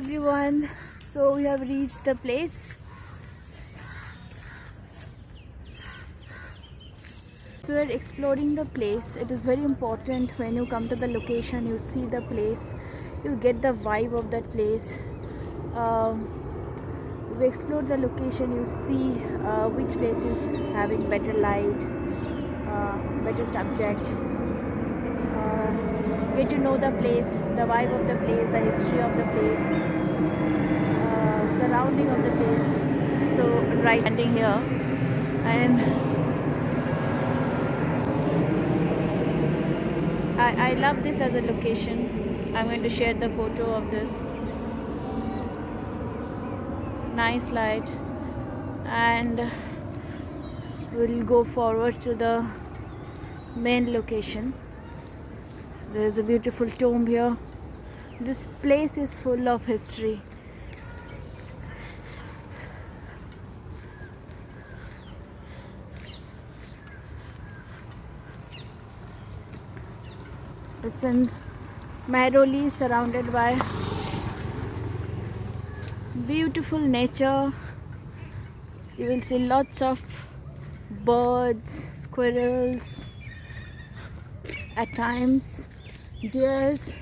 everyone, so we have reached the place. So we're exploring the place. It is very important when you come to the location, you see the place, you get the vibe of that place. We explore the location, you see which place is having better light, better subject. Get to know the place, the vibe of the place, the history of the place, surrounding of the place. So right standing here, and I love this as a location. I'm going to share the photo of this. Nice light, and we'll go forward to the main location. There's a beautiful tomb here. This place is full of history. It's in Mehrauli, surrounded by beautiful nature. You will see lots of birds, squirrels, at times deers.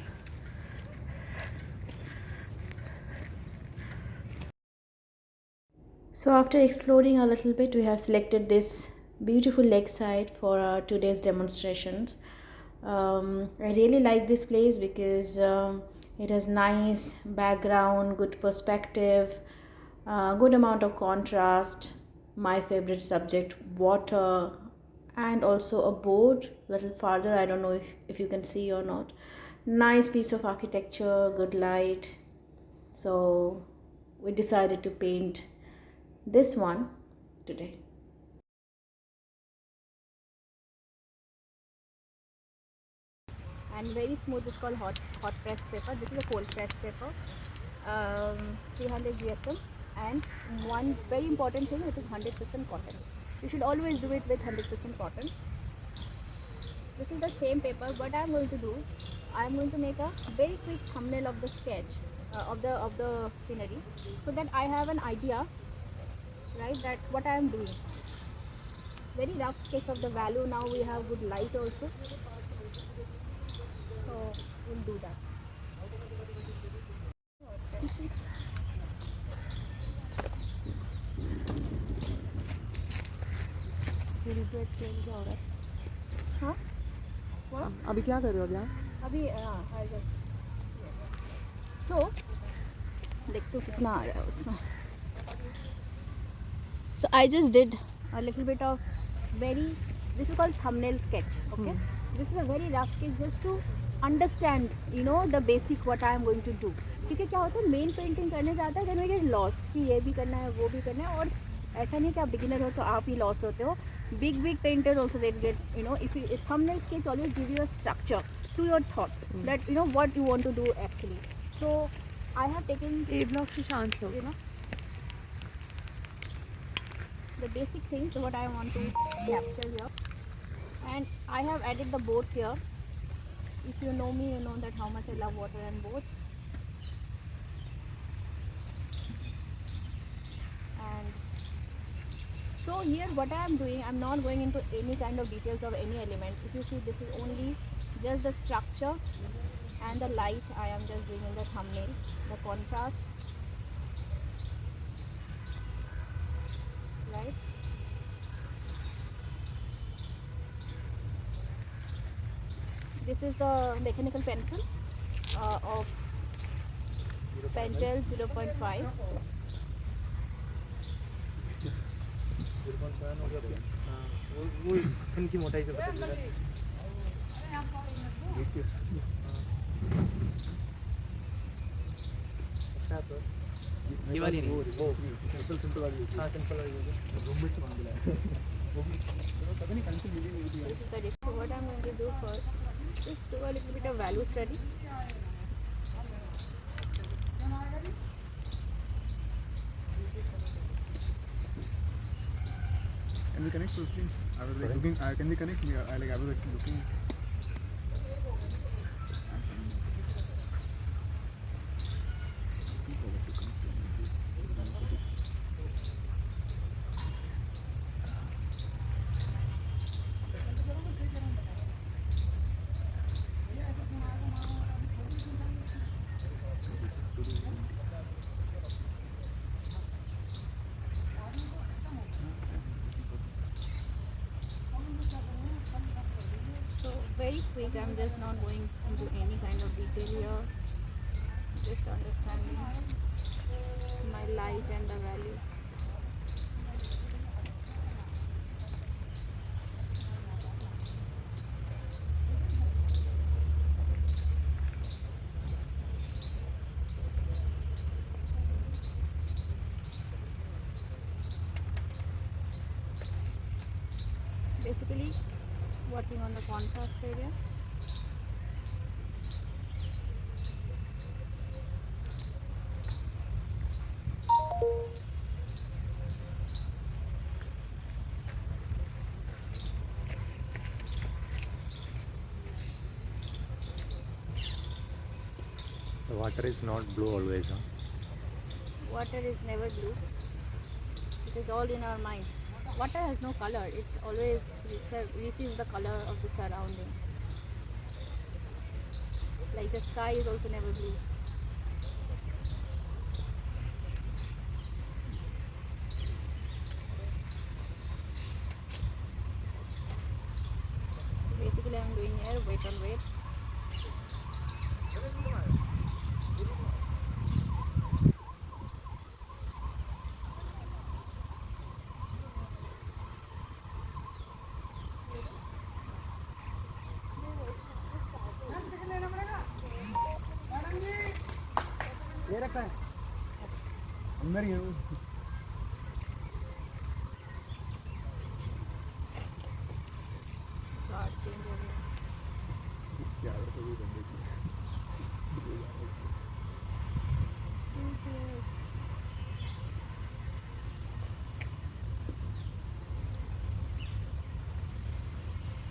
So after exploring a little bit, we have selected this beautiful lakeside for our today's demonstrations. I really like this place because it has nice background, good perspective, good amount of contrast. My favorite subject, water, and also a boat little farther. I don't know if you can see or not. Nice piece of architecture, good light. So we decided to paint this one today. And very smooth. It's called hot pressed paper. This is a cold pressed paper, 300 GSM, and one very important thing, it is 100% cotton. You should always do it with 100% cotton. This is the same paper. What I am going to do, I am going to make a very quick thumbnail of the sketch of the scenery, so that I have an idea, right, that what I am doing. Very rough sketch of the value. Now we have good light also, so we'll do that. हाँ, अभी क्या कर रहे हो आप यहाँ? अभी I just so देखते हो कितना आ रहा है उसमें. So I just did a little bit of this is called thumbnail sketch. Okay, this is a very rough sketch just to understand, the basic what I am going to do. क्योंकि क्या होता है, main painting करने जाता है then we get lost कि ये भी करना है वो भी करना है, और ऐसा नहीं कि आप बिगिनर हो तो आप ही लॉस्ट होते हो. Big painters also they get, if thumbnail sketch always give you a structure to your thought, that what you want to do actually. So I have taken the basic things what I want to capture here, and I have added the boat here. If you know me, you know that how much I love water and boats. And so here what I am doing, I am not going into any kind of details of any element. If you see, this is only just the structure and the light I am just doing in the thumbnail, the contrast, right? This is a mechanical pencil of Pentel 0.5. वो इनकी मोटाई से बता दीजिए. अच्छा तो ये वाली नहीं, वो सिंपल वाली. हाँ, सिंपल वाली रूम में बांध दिया है. वो भी पता नहीं कौन सी मिली नहीं. So what I'm going to do first is do a little bit of value study. Can we connect closely? I was like looking. Can we connect? I was actually looking. very quick. I'm just not going into any kind of detail here. Just understanding my light and the value. Basically working on the contrast area. The water is not blue always, huh? Water is never blue. It is all in our mind. Water has no color. It always receives the color of the surrounding. Like the sky is also never blue. Basically, I'm doing here weight on weight. ये रखा है अंदर ही है वो। God, change over here. इसके आगे तो भी बंदे की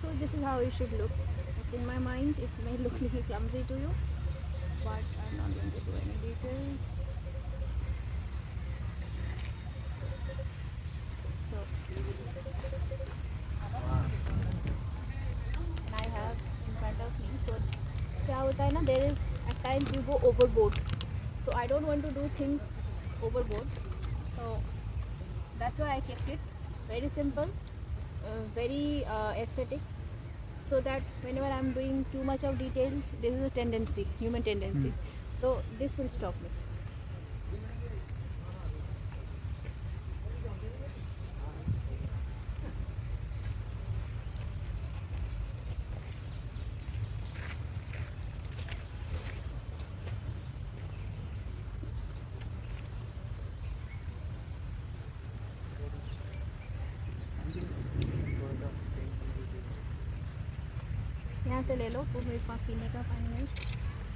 So this is how it should look. It's in my mind. It may look little clumsy to you, but I'm not going to do any details. So and I have in front of me. So क्या होता है ना? There is at times you go overboard. So I don't want to do things overboard. So that's why I kept it very simple, very aesthetic, so that whenever I'm doing too much of detail, this is a tendency, human tendency. So this will stop me. यहाँ से ले लो, वो मेरे पास पीने का पानी नहीं,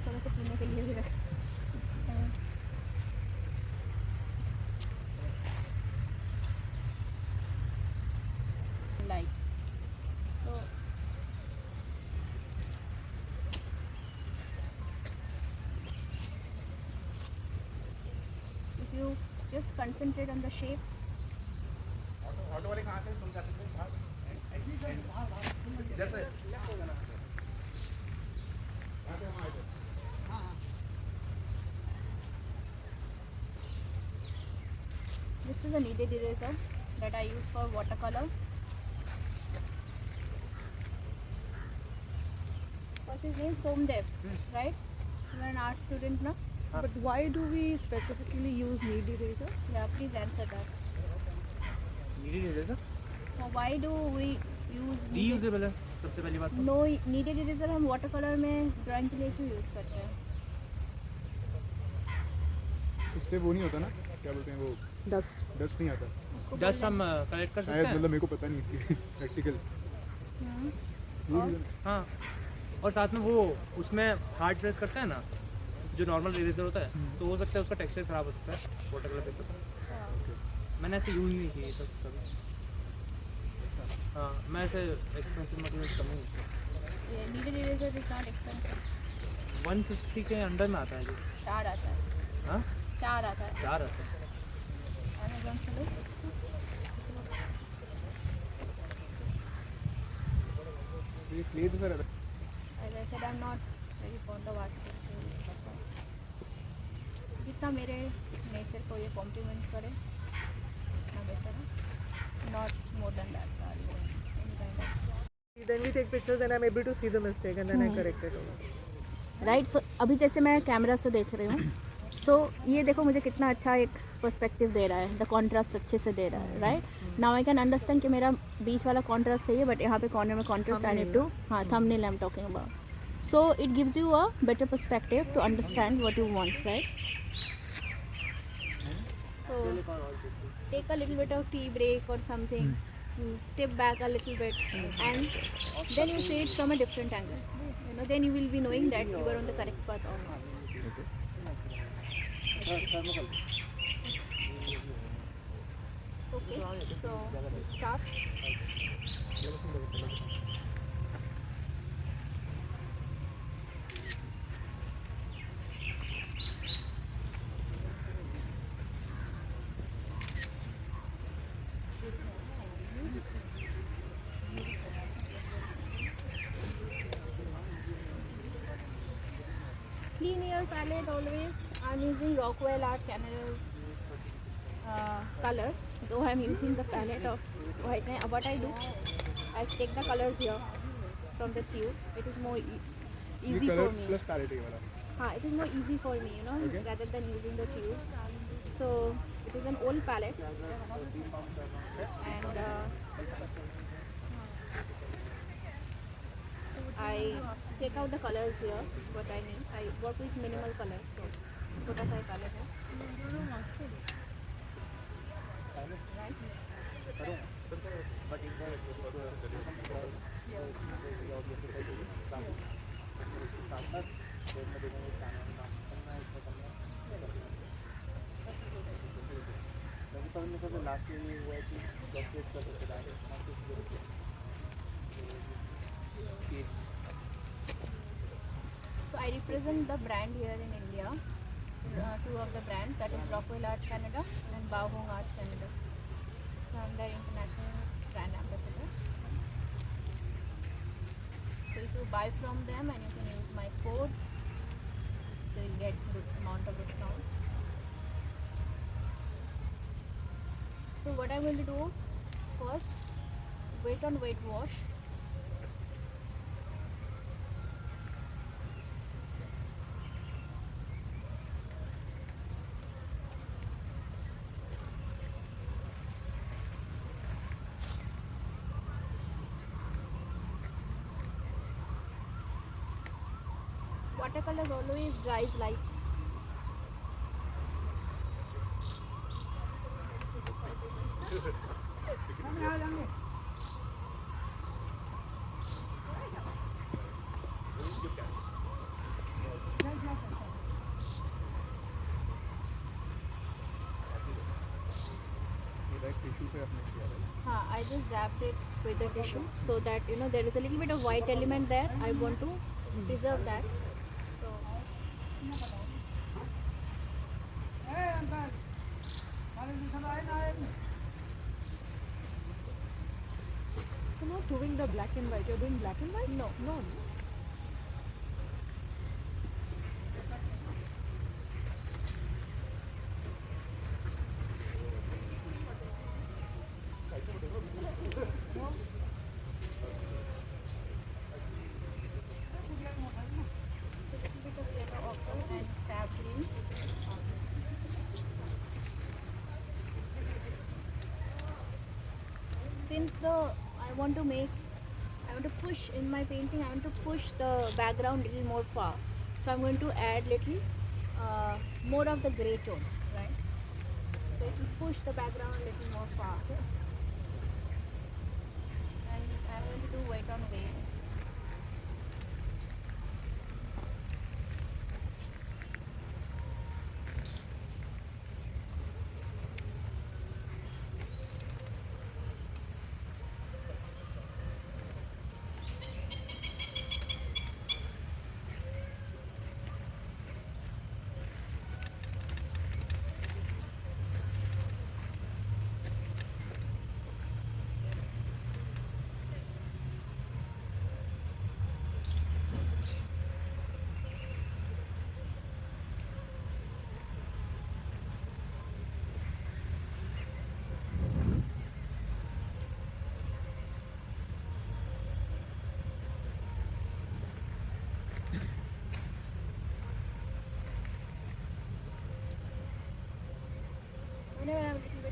थोड़ा सा पीने के लिए भी रख। Light so if you just concentrate on the shape, auto वाले कहाँ से तुम जाते थे इधर से this is a kneaded eraser that I use for watercolor. What's his name? Somdev, right? You're an art student now? But why do we specifically use knead eraser? Yeah, please answer that. Needed eraser So why do we use reusable है सबसे पहली बात। No needed eraser? हम water colour में drawing के लिए क्यों use करते हैं? उससे वो नहीं होता ना, क्या बोलते हैं वो, Dust. डस्ट नहीं आता उसको जस्ट हम कलेक्ट कर सकते शायद, हैं। मतलब मेरे को पता नहीं इसकी प्रैक्टिकल। हाँ, और साथ में वो उसमें हार्ड प्रेस करते हैं ना, जो नॉर्मल इरेजर होता है, तो हो सकता है उसका टेक्सचर ख़राब हो सकता है वाटर कलर पेपर। मैंने ऐसे यूज़ नहीं किया ये सब कभी। हाँ, मैं ऐसे एक्सपेंसिव मटेरियल कम ही। ये needed eraser is not expensive. 150 के अंडर में आता है जी। 4 आता है। हाँ, 4 आता है 4 आता है। Amazon से लो। ये क्ले से रहता As I said, I'm not very fond of art. जितना मेरे नेचर को ये कॉम्प्लीमेंट करे उतना बेटर है, not more than that. Then we take pictures and I'm able to see the mistake and then I correct it. Right. So अभी जैसे मैं कैमरा से देख रही हूँ, सो ये देखो मुझे कितना अच्छा एक पर्सपेक्टिव दे रहा है, द कॉन्ट्रास्ट अच्छे से दे रहा है. Right now I can understand कि मेरा बीच वाला कॉन्ट्रास्ट चाहिए, बट यहाँ पे कॉर्नर में कॉन्ट्रास्ट आई नीड टू. हाँ, thumbnail I am talking about. So it gives you a better perspective to understand what you want. Right. So take a little bit of tea break or something, step back a little bit, and then you see it from a different angle. You know, then you will be knowing that you are on the correct path or not. Okay, so start. Clean your palette always. I'm using Rockwell Art Canada's colors. Though I'm using the palette of white, what I do, I take the colors here from the tube. It is more easy for me. Plus palette वाला. It is more easy for me, you know, Okay. rather than using the tubes. So it is an old palette, and I take out the colors here. What I need, I work with minimal colors. So छोटा सा palette है. Right? So I represent the brand here in India. Two of the brands, that is Rockwell Art Canada and Bao Hong Art Canada. So I'm their international brand ambassador. So if you buy from them and you can use my code, so you'll get good amount of discount. So what I'm going to do first, wet on wet wash. Watercolors always dries light. Tissue पे अपने किया है. हाँ, I just wrapped it with the tissue so that you know there is a little bit of white element there. I want to preserve that. So You're not doing the black and white, you're doing black and white? No. No. and sap green. Since I want to push in my painting, I want to push the background little more far. So I'm going to add little more of the gray tone, right? So it will push the background a little more far. And I'm going to do weight on weight.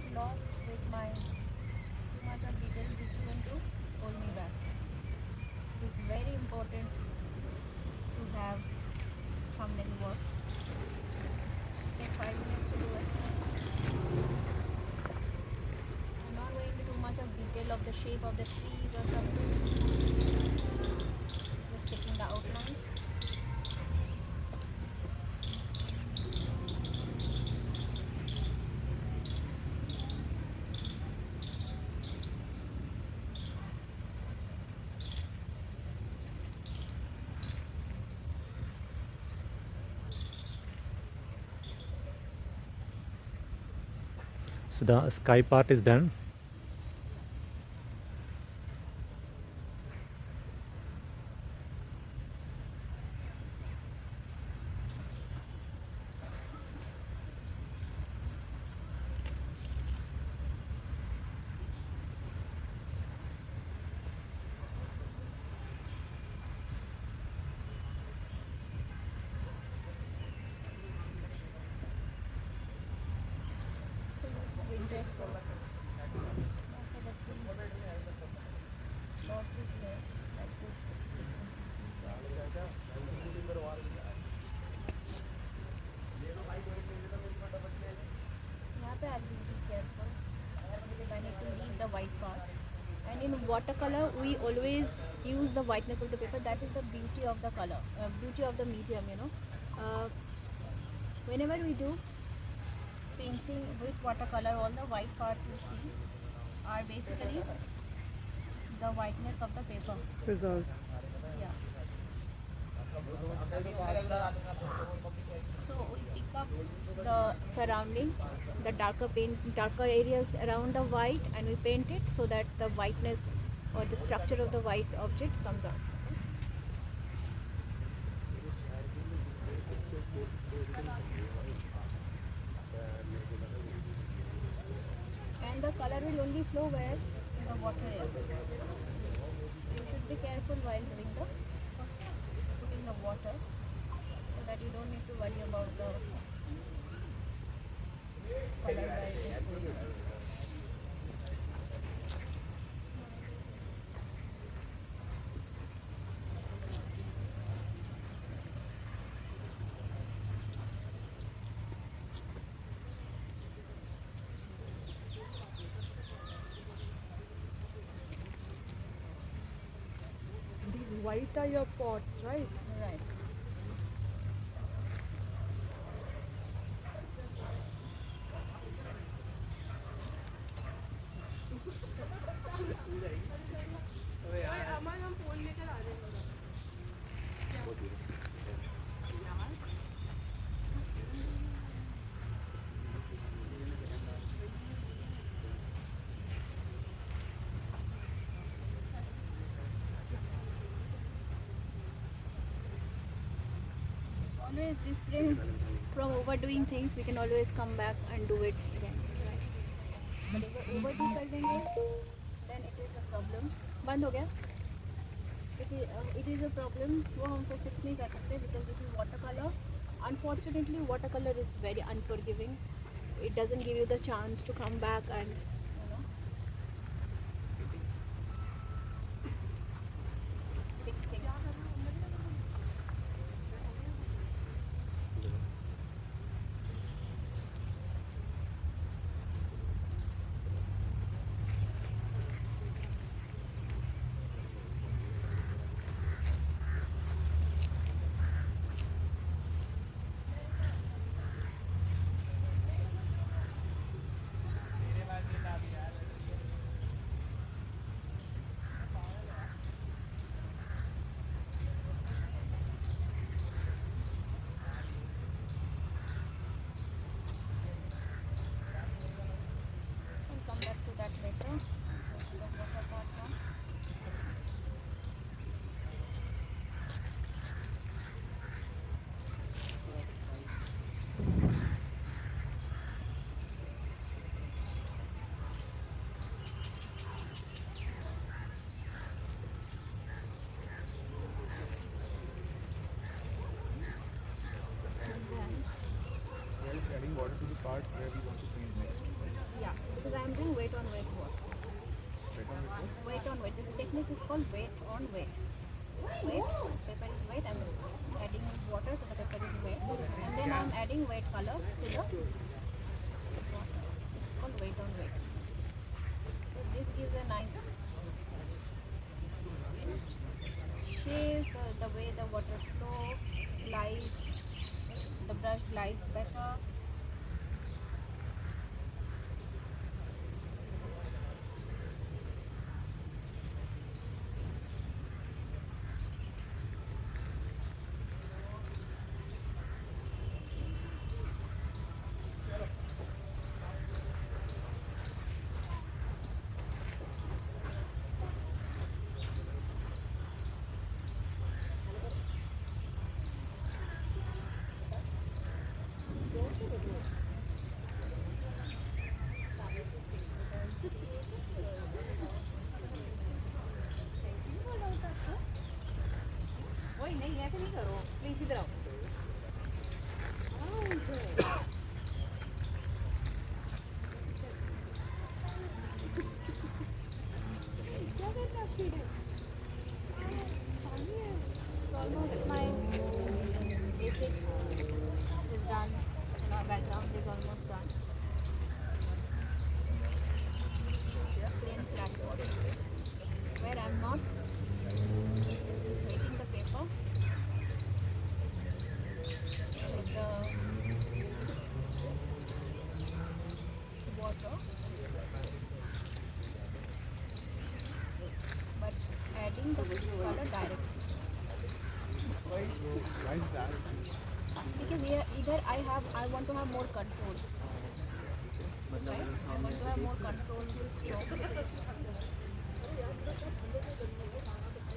get lost with my too much of details which you want to hold me back. It is very important to have thumbnail work. Just take 5 minutes to do it. I'm not going into too much of detail of the shape of the trees or something. Just taking the outlines. So the sky part is done. Winter so most of the trees lost its way like this. यहाँ पे I'll be careful because I need to leave the white part. And in watercolor, we always use the whiteness of the paper. That is the beauty of the color, beauty of the medium. Whenever we do painting with watercolor, all the white parts you see are basically the whiteness of the paper. Result. Yeah. So we pick up the surrounding, the darker areas around the white, and we paint it so that the whiteness or the structure of the white object comes out. And the color will only flow where the water is. You should be careful while doing putting the water, so that you don't need to worry about the color while it is going. These white are your pots, right? Right. Always refrain from overdoing things. We can always come back and do it again. Right? But if we overdo कर देंगे, then it is a problem. बंद हो गया? It is a problem. वो हम फिर fix नहीं कर सकते because this is watercolor. Unfortunately, watercolor is very unforgiving. It doesn't give you the chance to come back and fix things. We'll come back to that later. The water part now. Well, it's adding water to the part where we want to paint next. Yeah. Because I am doing weight on weight work. Weight on weight. The technique is called weight on weight. Weight, paper is weight. I'm adding water so the paper is wet. And then I'm adding weight color to the water. It's called weight on weight. So this gives a nice shape, the way the water flow, glides, the brush glides better. वही नहीं ऐसे नहीं करो please इधर आओ almost my basic is done and our background is almost done. Plain flat board where I'm not making the paper with the water but adding the color directly. Why is that? Because here either I want to have more control. Right? I want to have more control to stroke.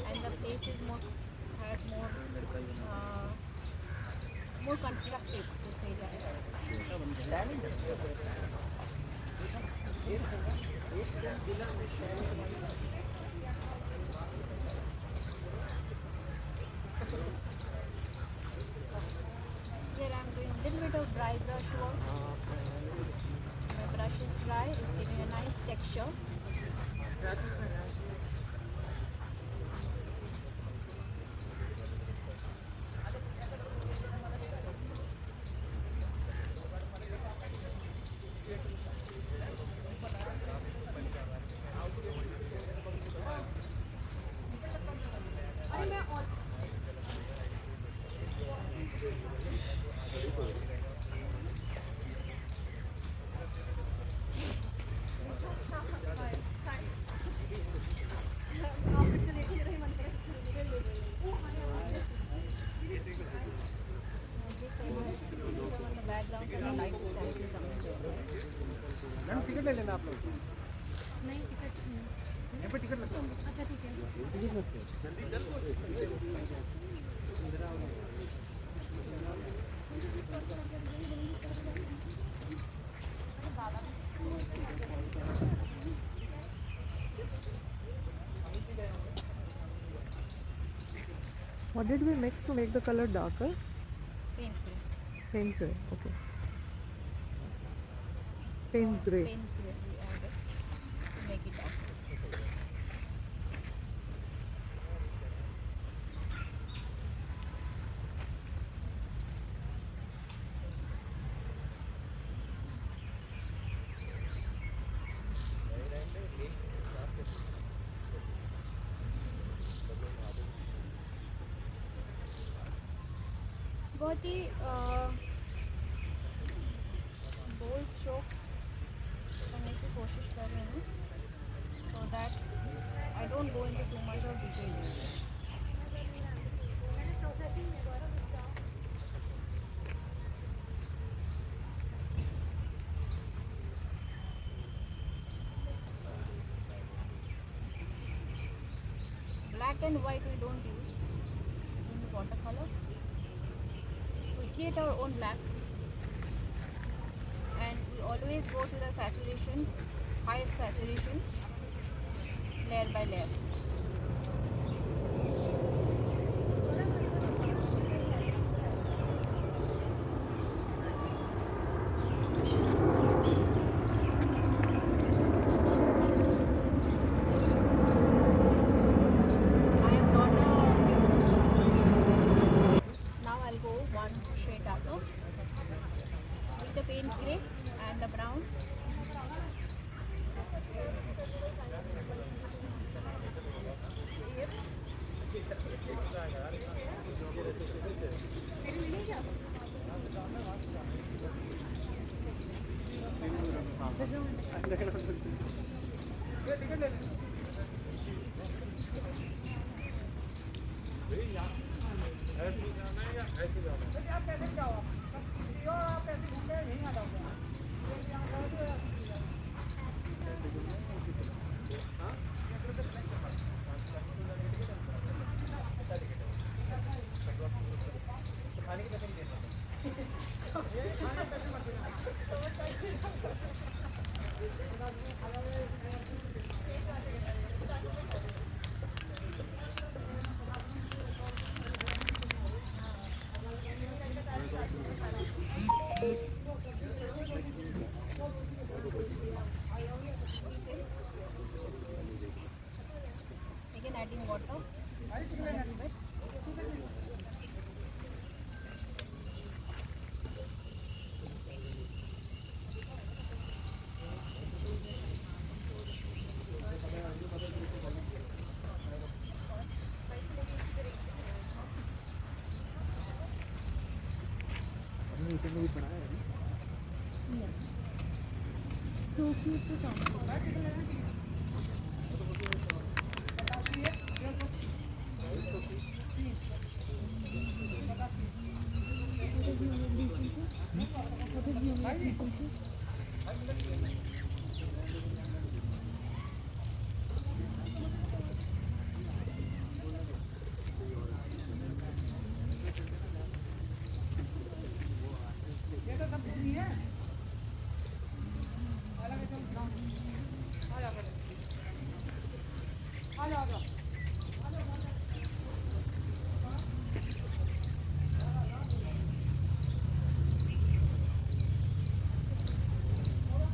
And the place is more more constructive this area. Here I am doing a little bit of dry brush work. My brush is dry, it's giving a nice texture. Ma'am ticket ले लेना आप लोग नहीं ticket यहाँ पे ticket लगता है अच्छा ठीक है टिकट लगता What did we mix to make the color darker? Painful. Paint gray. Okay. Payne's gray. Painful we added to make it dark. बहुत ही बोल्ड स्ट्रोक्स करने की कोशिश कर रही हूँ so that I don't go into too much of detail. Black and white we don't use in watercolor. We create our own black and we always go to the saturation, highest saturation, layer by layer. one shade darker with the paint grey and the brown. Again adding water a little bit.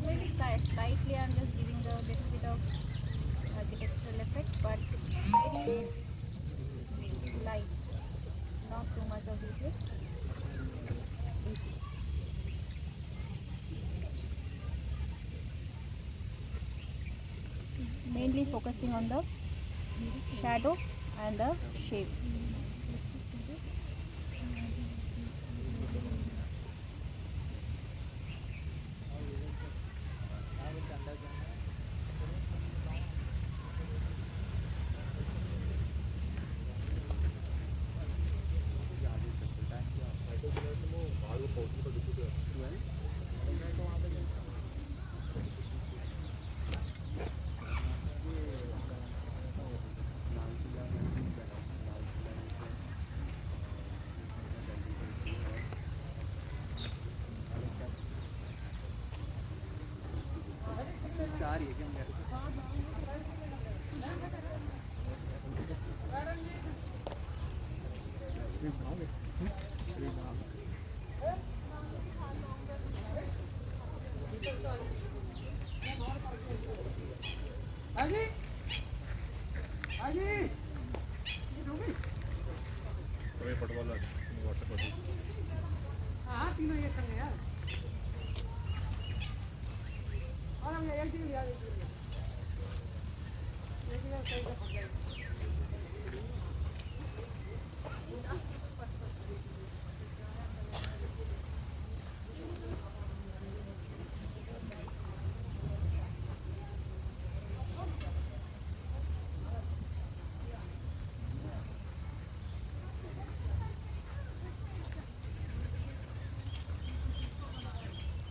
Maybe slightly I'm just giving the little bit of architectural effect, but very light, not too much of detail. Mainly focusing on the shadow and the shape.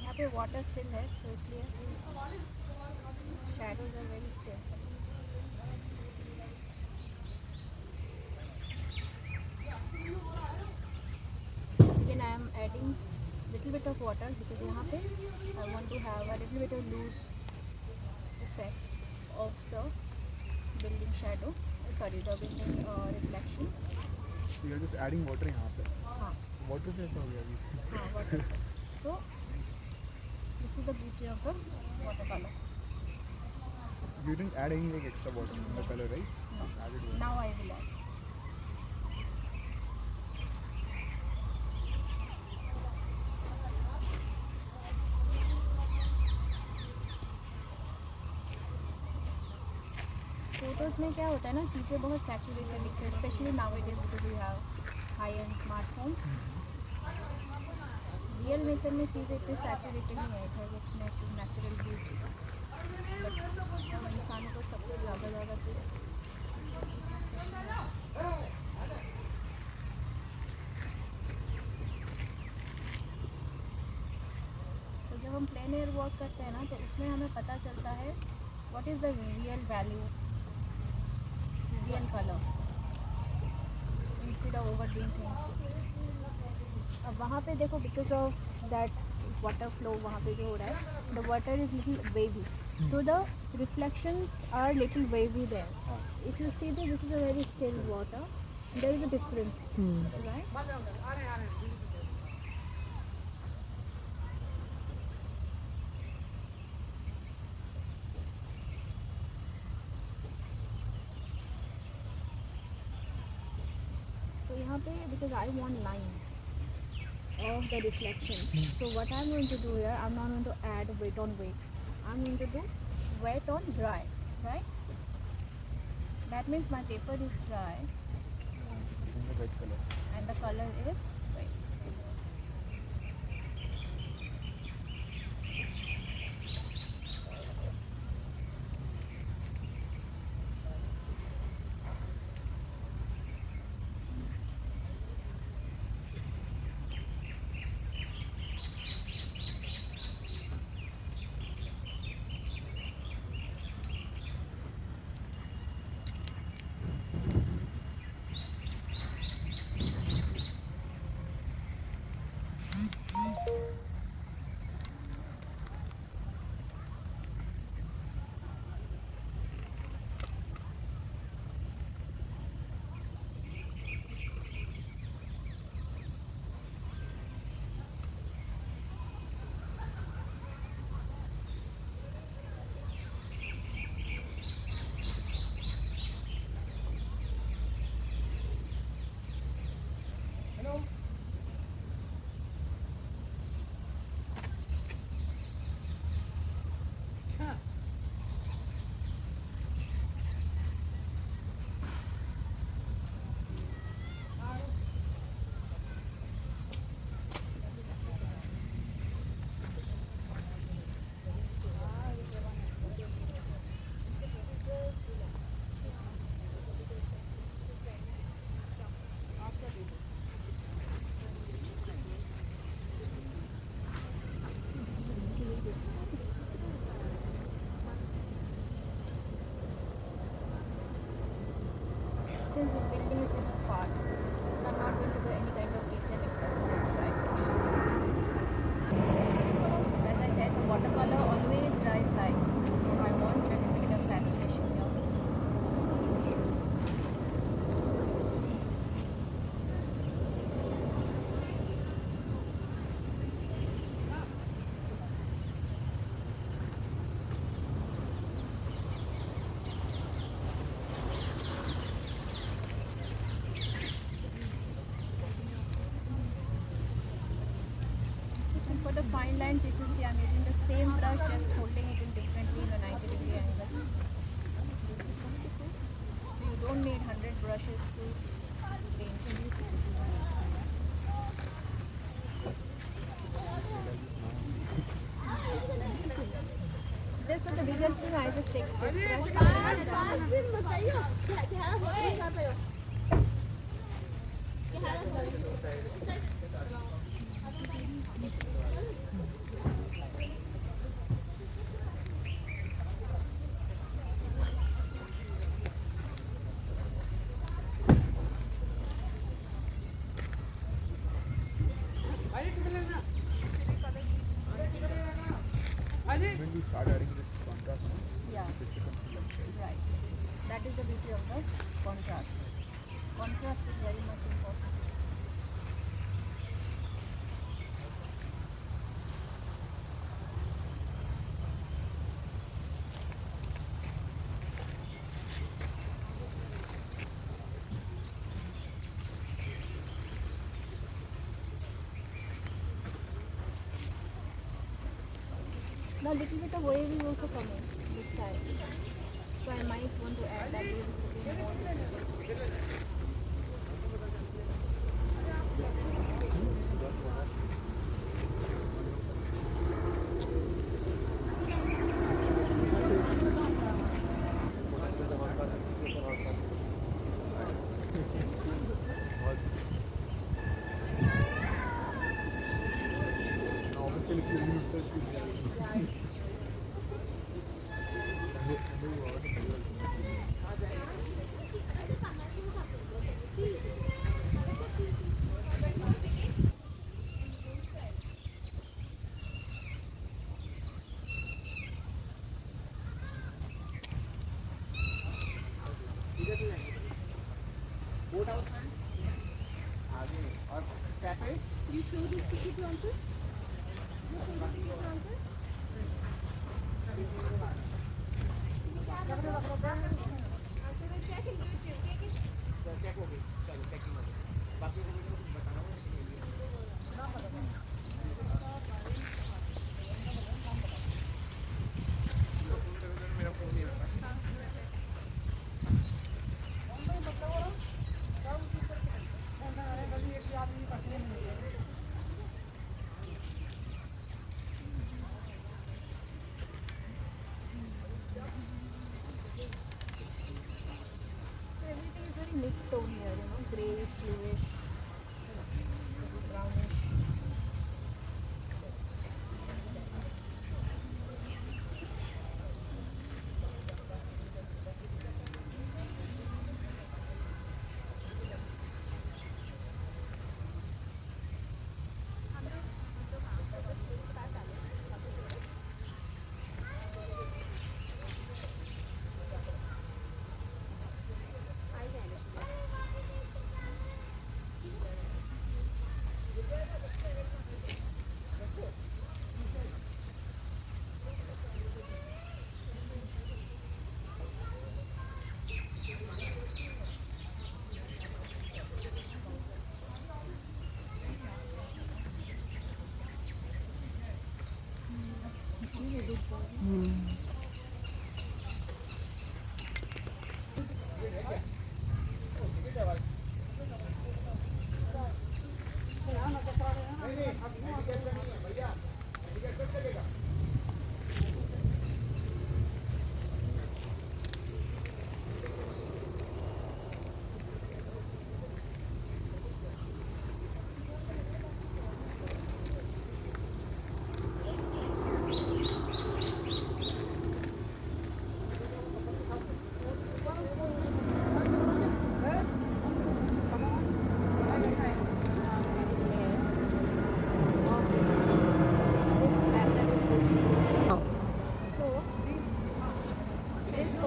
यहाँ पे water still है तो इसलिए shadows are very still. Then I am adding little bit of water because यहाँ पे I want to have a little bit of loose effect of the building shadow. Sorry, the building reflection. So you're just adding water यहाँ पे. हाँ. Water से ऐसा हो गया अभी. हाँ, water से. So this is the beauty of the watercolor. You didn't add any like extra water in the color, right? No. Just added water. Now I will add. Photos में क्या होता है ना, चीज़ें बहुत सैचुरेटेड दिखती है, specially nowadays because we have high end smartphones. Real nature में चीज़ें इतनी सैचुरेटेड नहीं है. It has its natural beauty. But हम इंसानों को सबको ज़्यादा चीज़ जब हम प्लेन एयर वॉक करते हैं ना, तो उसमें हमें पता चलता है what is the real value, real colour, instead of over doing things. अब वहाँ पे देखो, because of that water flow वहाँ पे जो हो रहा है, the water is little wavy, so the reflections are little wavy there. If you see this is a very still water. There is a difference, right? So यहाँ पे because I want lines of the reflections. So what I'm going to do here, I'm not going to add wet on wet. I'm going to do wet on dry, right? That means my paper is dry and the color is white. Since this building is little far, so I'm not going to do any kind of detail except for this dry brush. As I said, watercolor always dries light, so I want a little bit of saturation here. And for the fine lines, if you see, I'm using the same brush, just holding it in differently in a 90-degree angle. So you don't need 100 brushes to paint. Just for the bigger thing, I just take this brush. When we start adding this contrast, Yeah. it becomes like shade. Right. That is the beauty of the contrast. Contrast is very much important. Now little bit of wave is also coming this side. So I might want to add that little more. Boat house में आगे और cafe You show this ticket to uncle? You show the ticket to uncle? Check हो गई चलो checking हो गई बाकी को कुछ बताना मेरा फोन नहीं रहता So everything is very mid tone here, you know, grayish, bluish, brownish.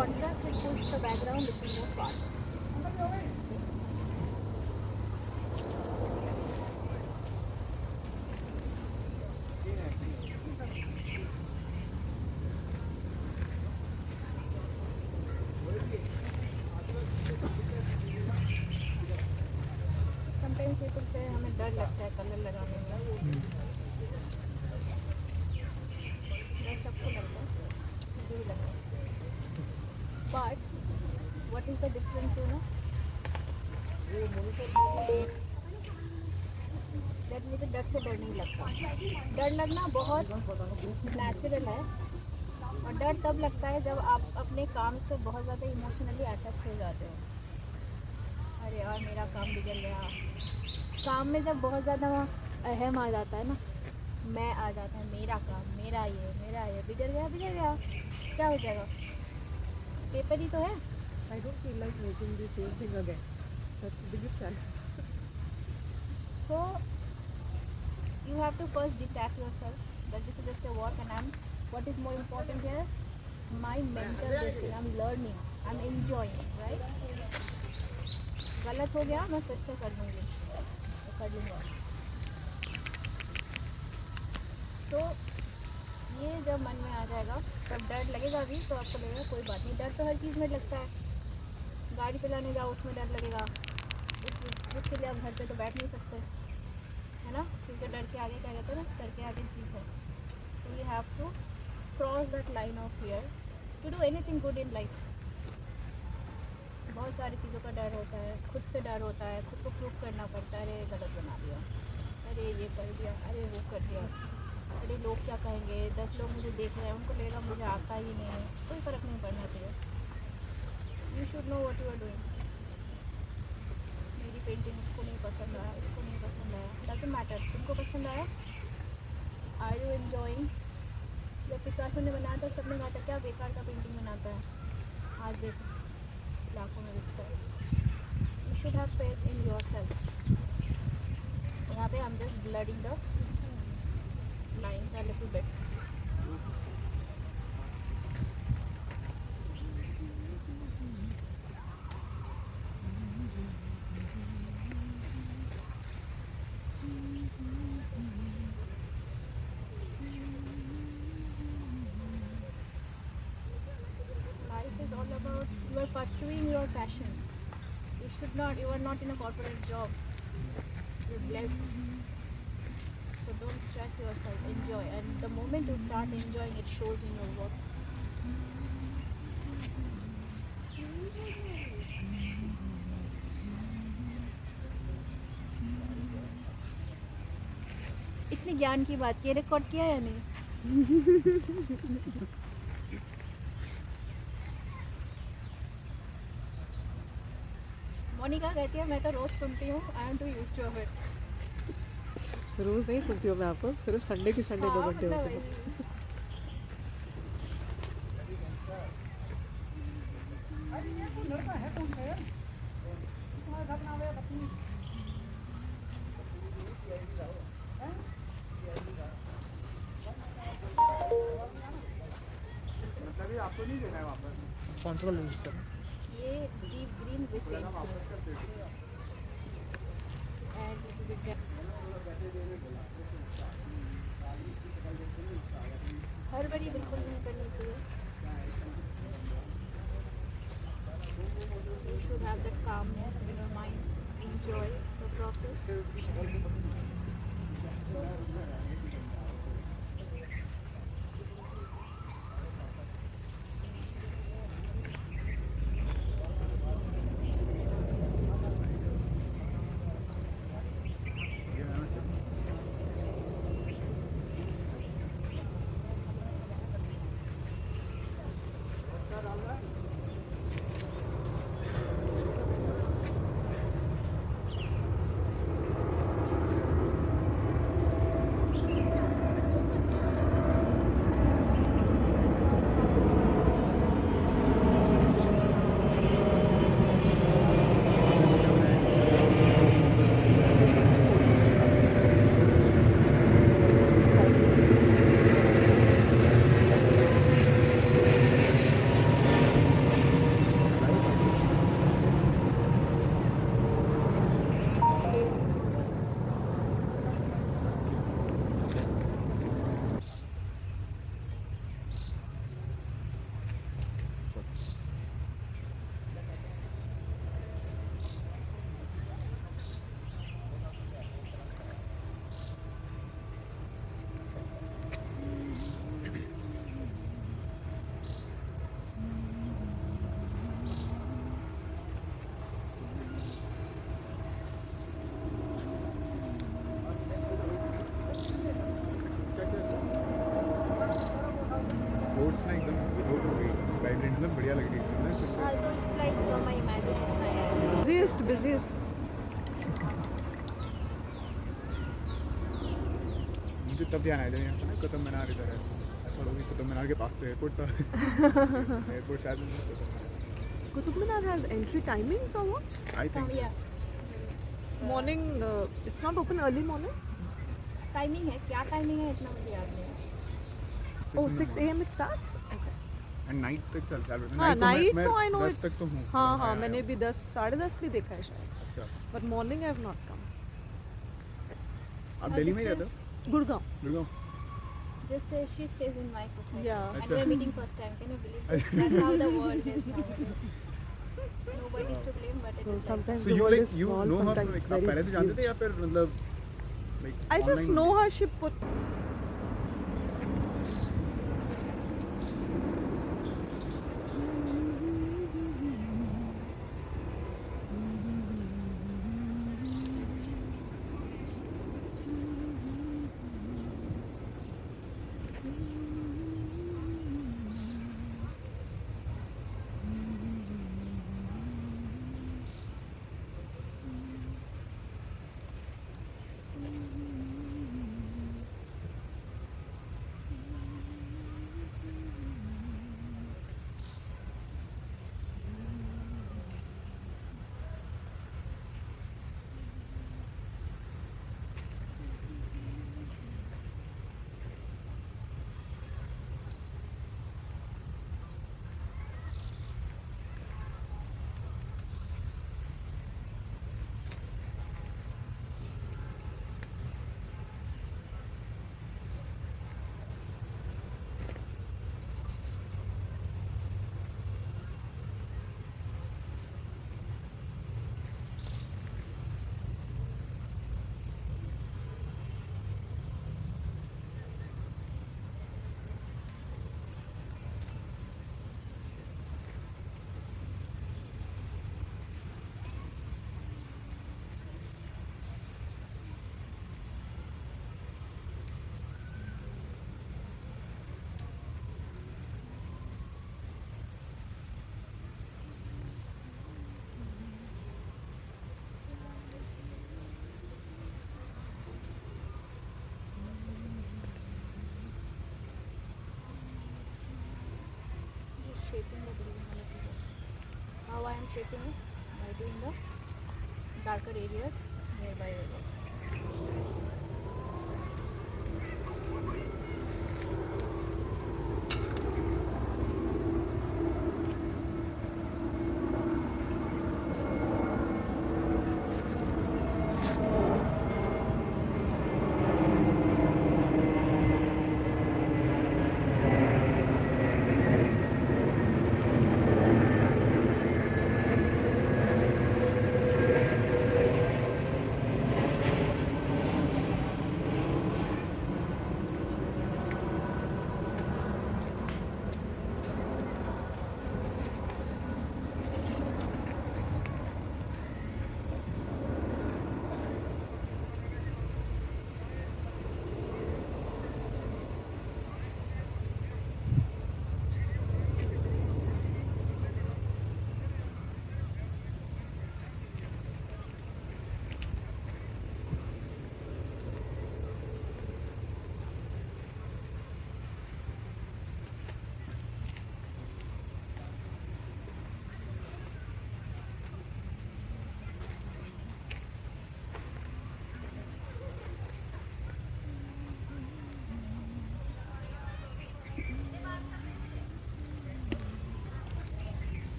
Contrast will push the background looking more far. Sometimes people say हमें डर लगता है कलर लगाने में. डर सबको लगता है, मुझे भी लगता है. But what is the difference, you know? that मुझे डर से डर नहीं लगता. डर लगना बहुत नेचुरल है और डर तब लगता है जब आप अपने काम से बहुत ज़्यादा इमोशनली अटैच हो जाते हो. अरे यार मेरा काम बिगड़ गया. काम में जब बहुत ज़्यादा अहम आ जाता है ना, मैं आ जाता है, मेरा काम, मेरा ये बिगड़ गया, क्या हो जाएगा? पेपर ही तो है. I don't feel like making the same thing again. That's the biggest challenge. So you have to first detach yourself that this is just a work and what is more important here? My mental this thing, I'm learning, I'm enjoying, right? गलत हो गया मैं फिर से कर लूँगी, कर लूँगा. तो ये जब मन में आ जाएगा तब डर लगेगा भी, तो आपको लगेगा कोई बात नहीं. डर तो हर चीज़ में लगता है. गाड़ी चलाने जाओ उसमें डर लगेगा, उसके लिए आप घर पे तो बैठ नहीं सकते, है ना? क्योंकि डर के आगे क्या कहते हैं ना, डर के आगे चीज़ है. तो you have to cross that line of fear to do anything good in life. बहुत सारी चीज़ों का डर होता है, खुद से डर होता है, खुद को प्रूव करना पड़ता है, अरे गलत बना दिया, अरे ये कर दिया, अरे वो कर दिया, अरे लोग क्या कहेंगे, 10 लोग मुझे देख रहे हैं, उनको लगेगा मुझे आता ही नहीं है। कोई फ़र्क नहीं पड़ना चाहिए। You should know what you are doing. मेरी पेंटिंग उसको नहीं पसंद आया, उसको नहीं पसंद आया, डजंट मैटर। तुमको पसंद आया, आर यू एन्जॉइंग? जब पिकासो ने बनाया था सबने कहा था क्या बेकार का पेंटिंग बनाता है, आज देखो लाखों में बिकता है। You should have faith in your self. यहाँ पे हम just blooding the lines a little bit. Life is all about you are pursuing your passion. You are not in a corporate job. You're blessed. So don't stress yourself, enjoy. And the moment you start enjoying, it shows in your work. इतनी ज्ञान की बात की, record किया है या नहीं? मोनिका कहती है मैं तो रोज सुनती हूँ, I am too used to it. रोज नहीं सुनती हूँ मैं आपको, सिर्फ संडे की संडे 2 घंटे होते हैं। मतलब ये आपको नहीं देना है वापस। कौन सा कलर यूज़ करें? ये डीप ग्रीन विथ हड़बड़ी बिल्कुल नहीं करनी चाहिए। You should have that calmness in your mind. Enjoy the process. Roads ना एकदम रोड हो गई वाइब्रेंट, मतलब बढ़िया लग रही है ना इससे। Although it's like from my imagination, I am. Busiest मुझे तब ध्यान आया जब यहाँ पे ना कुतुब मीनार इधर है, ऐसा लोग कुतुब मीनार के पास तो एयरपोर्ट था। एयरपोर्ट शायद नहीं Qutub Minar. Qutub Minar has entry timings और what? I think Yeah. Morning it's not open early morning? Timing है, क्या टाइमिंग है इतना मुझे याद नहीं है। ओह 6 AM it starts? Okay. And night तक चलता है। हाँ नाइट तो आई नो 10 तक तो हूँ। हाँ हाँ मैंने भी 10 10:30 भी देखा है शायद, अच्छा, but morning I have not come. आप दिल्ली में ही रहते हो? Gurgaon. Gurgaon. This she stays in my society. Yeah. And Achha. we're meeting first time. Can you believe it? That's how the world is nowadays. Nobody is to blame, but it So is like sometimes So the you world like is you small, know her sometimes like it's आप very पहले से जानते थे huge. या फिर मतलब like I just online know में? her, she put shaping it by doing the darker areas nearby areas.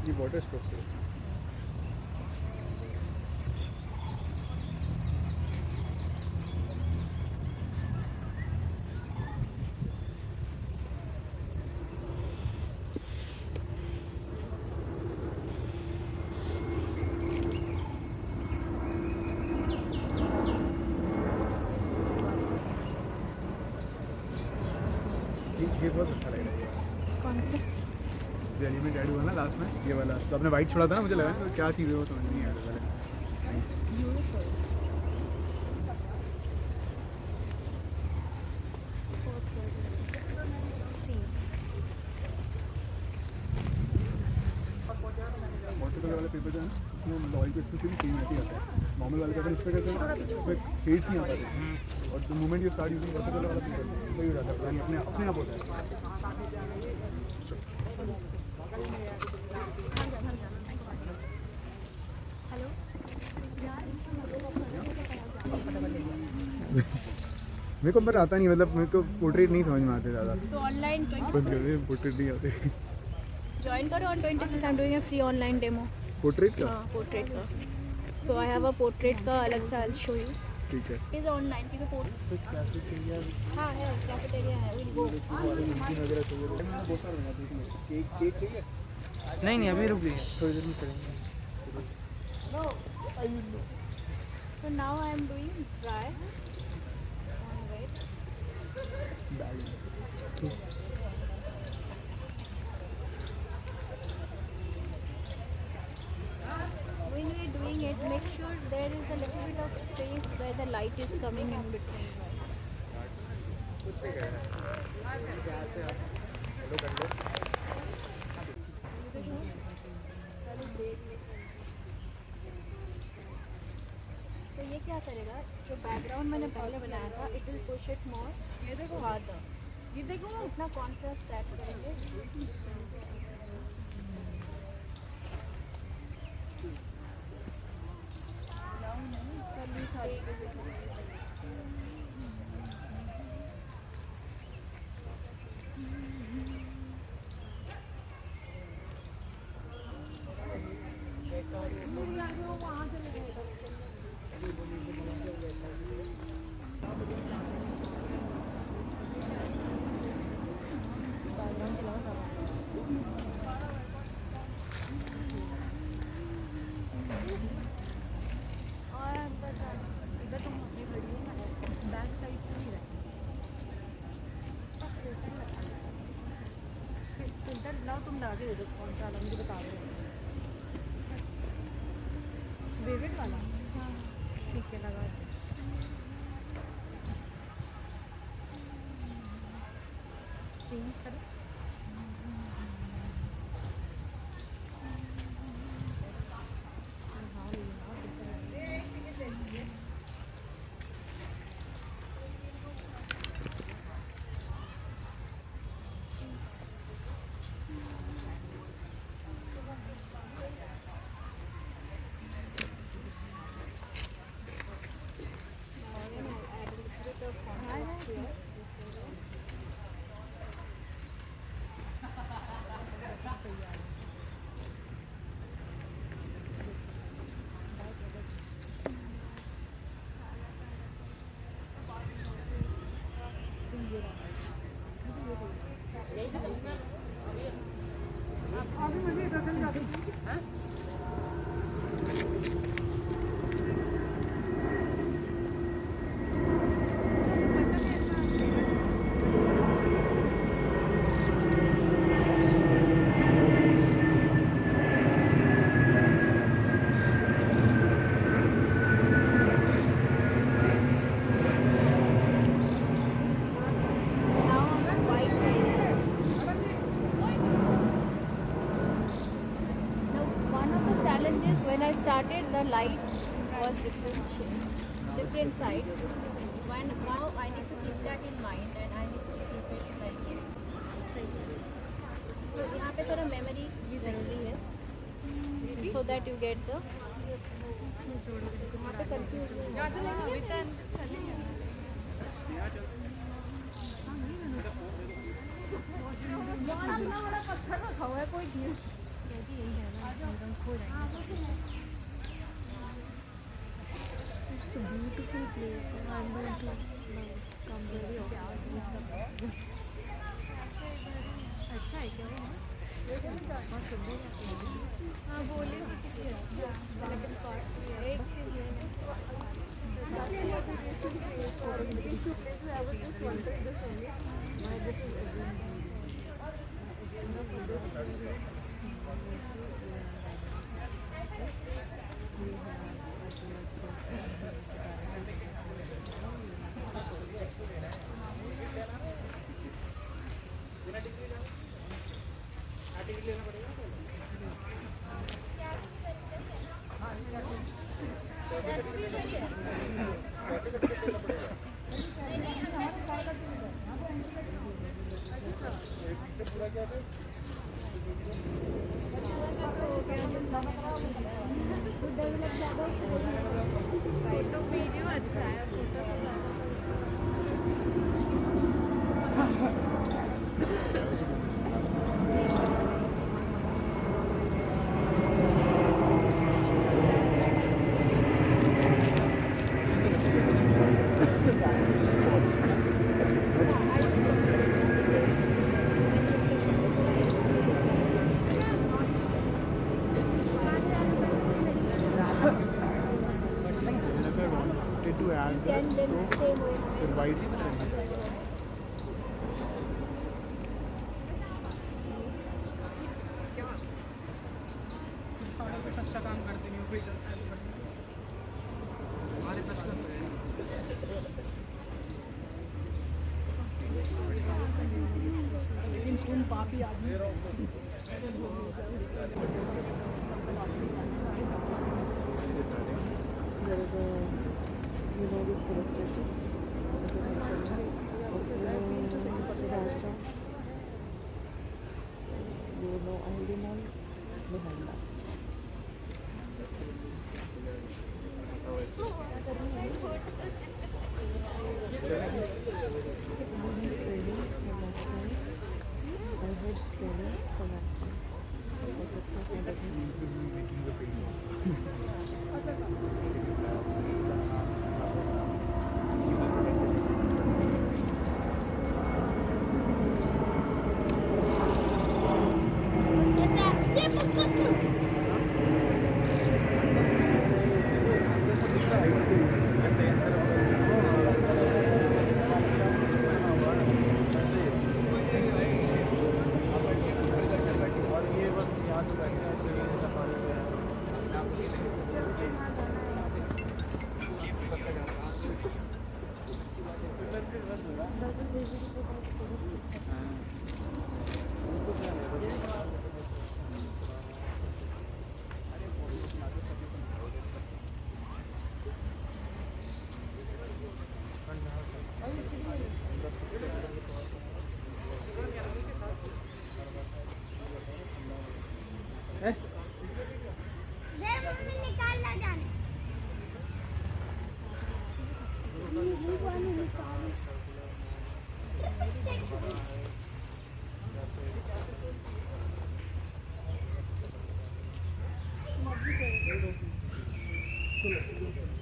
ये वाटर स्ट्रोक्स है इसमें। ये बहुत अच्छा लग रहा है ये। कौन सा? जो एलिमेंट ऐड हुआ ना लास्ट में, ये वाला तो आपने वाइट छोड़ा था ना, मुझे लगा कि क्या चीज़ है वो समझ नहीं आ रहा था। वाटर कलर वाले पेपर जो है ना, उसमें ऑयल पे स्पेशली शेड नहीं आता है। नॉर्मल वाले पेपर इस पर करते हैं ना, उसमें शेड्स नहीं आता। और the moment you start using water colour वाला पेपर वही हो जाता है, यानी अपने आप होता है। मेरे को पर आता नहीं, मतलब मेरे को पोर्ट्रेट नहीं समझ में आते ज़्यादा। तो ऑनलाइन बंद कर दे, पोर्ट्रेट नहीं आते। ज्वाइन करो on 26 I am doing a free online demo. Portrait का? हाँ पोर्ट्रेट का। सो आई हैव अ पोर्ट्रेट का अलग सा आई शो यू। ठीक है। इट इज ऑनलाइन क्योंकि पोर्ट्रेट हाँ है कैफेटेरिया है विल गो। केक चाहिए? नहीं अभी रुक गई थोड़ी देर में करेंगे। So now I am doing dry on wet. When we are doing it, make sure there is a little bit of space where the light is coming in between. तो ये क्या करेगा, जो बैकग्राउंड मैंने पहले बनाया था, it will push it more. ये देखो हार्डर, ये देखो इतना कॉन्ट्रास्ट ऐड करेंगे। तुम लगा दो कौन सा वाला मुझे बता दो। वेवेट वाला? हाँ ठीक है लगा दो। चेंज करो। When I started, the light was different side. When now I need to keep that in mind and I need to keep it like this. So यहाँ पे थोड़ा memory जरूरी है, so that you get the वहाँ पे confuse It's a beautiful place and I'm going to come very often. अच्छा है क्या वो? बहुत सुंदर है। हाँ बोले भी कि लेकिन कॉस्टली है। एक चीज़ ये है। I was just wondering this only. Why this is again? Photo video अच्छा है photo to add that, so the white अच्छा काम करते नहीं कोई करता है हमारे बस का लेकिन तुम पापी आदमी this police station. Because I've been to City Police Station. You know ID Mall behind that.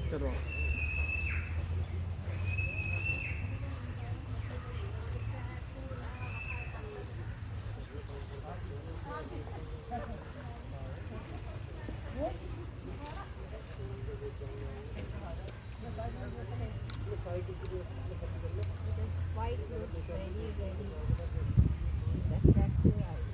चलो White looks very, that's your eyes.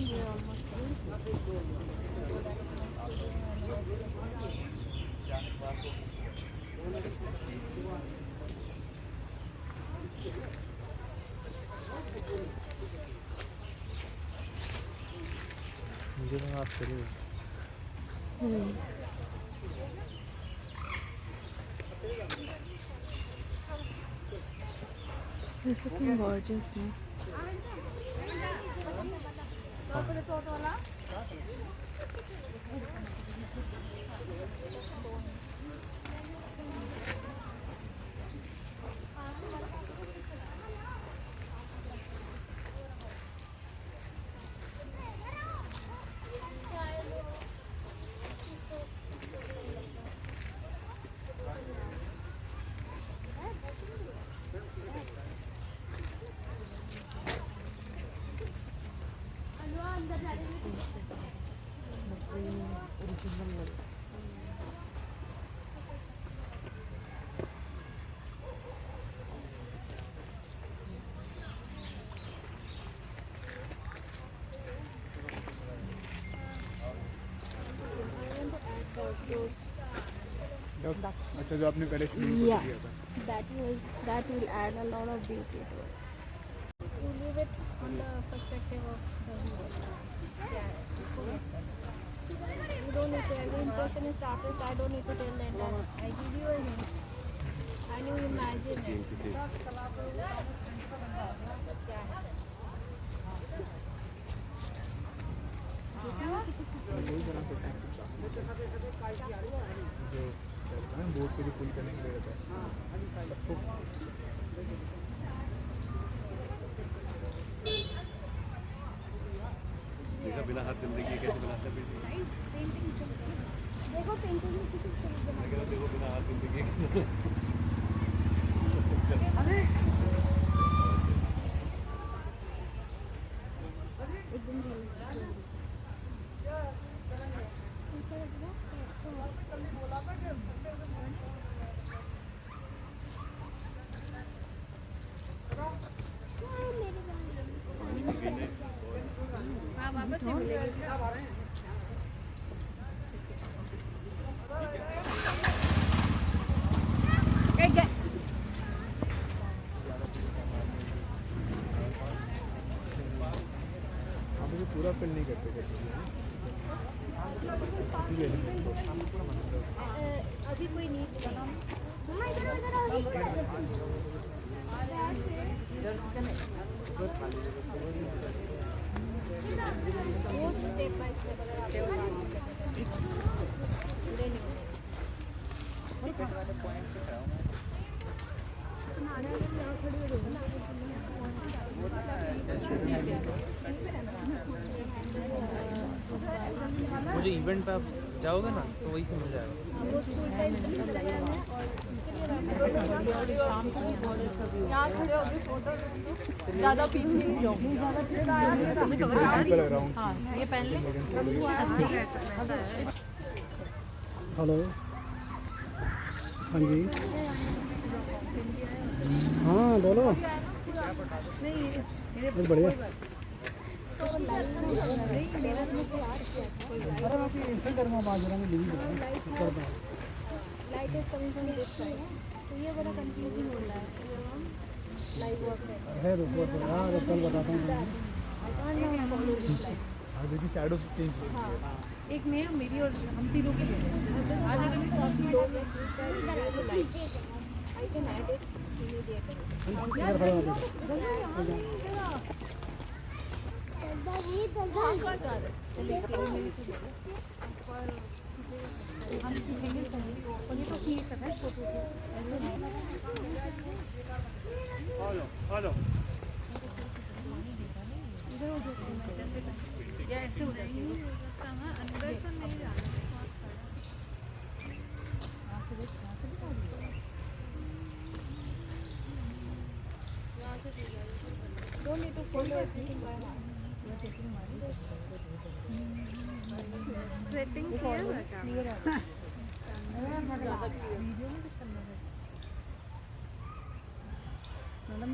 here almost. मुझे तो आप चलिए It's fucking gorgeous, man. अच्छा जो आपने पहले Yeah. किया था That will add a lot of beauty to it. You leave it on the perspective of the viewer. Yeah. You don't need to. As an impressionist artist, I don't need to tell the entire. I give you a hint, and you imagine it. जो board पे जो full करने के लिए रहता है सबको देखा बिना हाथ जिंदगी कैसे बनाते हैं देखो पेंटिंग में किसी देखो देखो बिना हाथ जिंदगी हम मुझे पूरा फिल नहीं करते अभी कोई नहीं स्टेप बाय मुझे इवेंट पे आप जाओगे ना तो वही से मिल जाएगा वो स्कूल टाइम यहाँ खड़े हो फोटो ज़्यादा पीछे नहीं जाओ लग रहा हूँ हाँ ये पहन ले हेलो हाँ जी हाँ बोलो बहुत बढ़िया light is coming from this side तो ये बड़ा कंफ्यूजिंग हो रहा है लाइव वर्क है रुको हाँ कल बताता हूँ है देखिए शैडो चेंज एक मैं मेरी और हम तीनों की आज अगर आई कैन ऐड इट या ऐसे हो जाएंगे अंदर तो नहीं जाना don't need to follow everything by heart. Setting clear है क्या? Clear है. ज़्यादा clear. वीडियो में कुछ करना है. मैडम,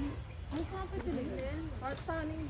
हम कहाँ पे चले गए? पता नहीं.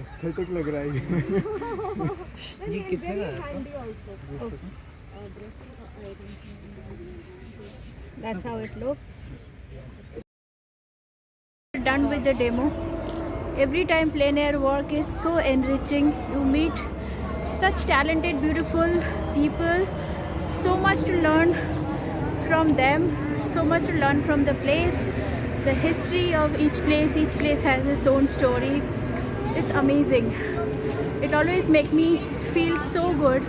एस्थेटिक लग रहा है ये कितने का है? That's how it looks. Done with the demo. Every time plein air work is so enriching. You meet such talented, beautiful people. So much to learn from them. So much to learn from the place. The history of each place. Each place has its own story. It's amazing. It always makes me feel so good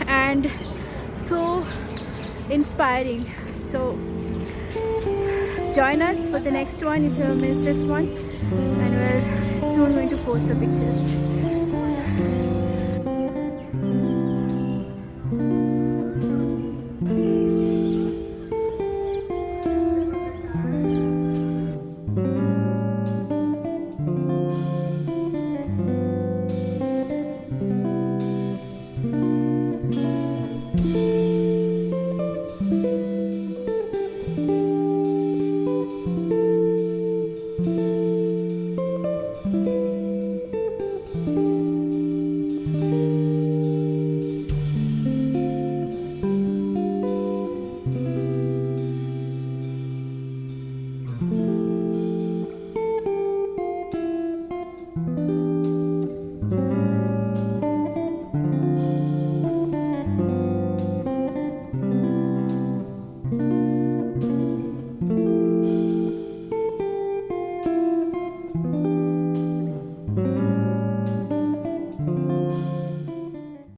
and so inspiring. So join us for the next one if you have missed this one, and we're soon going to post the pictures.